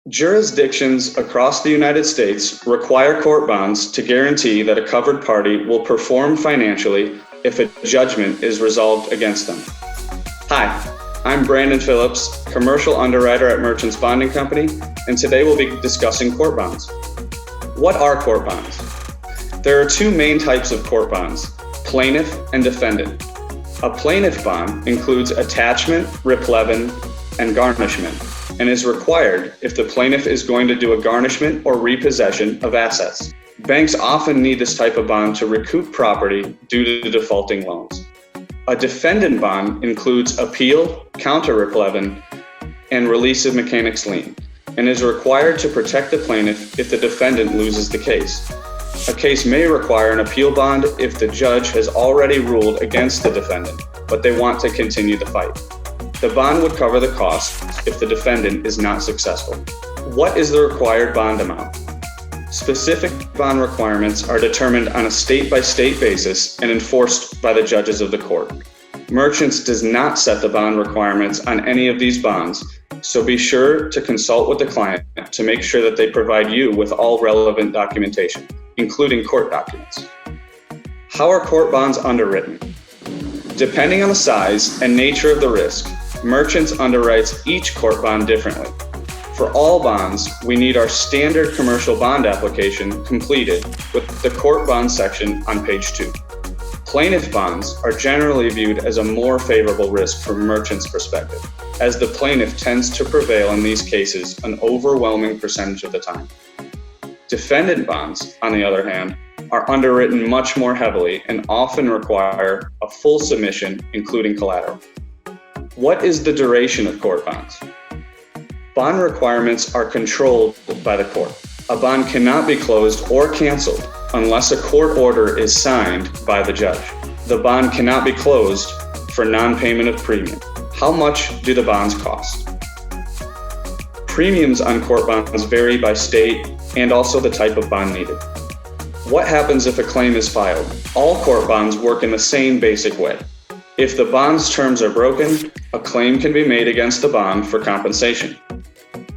Jurisdictions across the United States require court bonds to guarantee that a covered party will perform financially if a judgment is resolved against them. Hi, I'm Brandon Phillips, commercial underwriter at Merchants Bonding Company, and today we'll be discussing court bonds. What are court bonds? There are two main types of court bonds, plaintiff and defendant. A plaintiff bond includes attachment, replevin, and garnishment, and is required if the plaintiff is going to do a garnishment or repossession of assets. Banks often need this type of bond to recoup property due to defaulting loans. A defendant bond includes appeal, counter-replevin, and release of mechanic's lien, and is required to protect the plaintiff if the defendant loses the case. A case may require an appeal bond if the judge has already ruled against the defendant, but they want to continue the fight. The bond would cover the cost if the defendant is not successful. What is the required bond amount? Specific bond requirements are determined on a state-by-state basis and enforced by the judges of the court. Merchants does not set the bond requirements on any of these bonds, so be sure to consult with the client to make sure that they provide you with all relevant documentation, including court documents. How are court bonds underwritten? Depending on the size and nature of the risk, Merchants underwrites each court bond differently. For all bonds, we need our standard commercial bond application completed with the court bond section on page 2. Plaintiff bonds are generally viewed as a more favorable risk from Merchants' perspective, as the plaintiff tends to prevail in these cases an overwhelming percentage of the time. Defendant bonds, on the other hand, are underwritten much more heavily and often require a full submission, including collateral. What is the duration of court bonds? Bond requirements are controlled by the court. A bond cannot be closed or canceled unless a court order is signed by the judge. The bond cannot be closed for non-payment of premium. How much do the bonds cost? Premiums on court bonds vary by state and also the type of bond needed. What happens if a claim is filed? All court bonds work in the same basic way. If the bond's terms are broken, a claim can be made against the bond for compensation.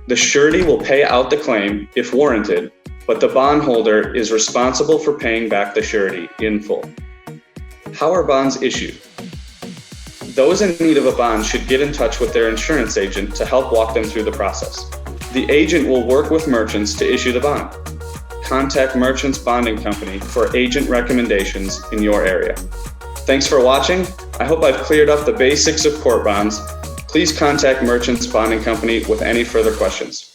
The surety will pay out the claim if warranted, but the bondholder is responsible for paying back the surety in full. How are bonds issued? Those in need of a bond should get in touch with their insurance agent to help walk them through the process. The agent will work with Merchants to issue the bond. Contact Merchants Bonding Company for agent recommendations in your area. Thanks for watching. I hope I've cleared up the basics of court bonds. Please contact Merchants Bonding Company with any further questions.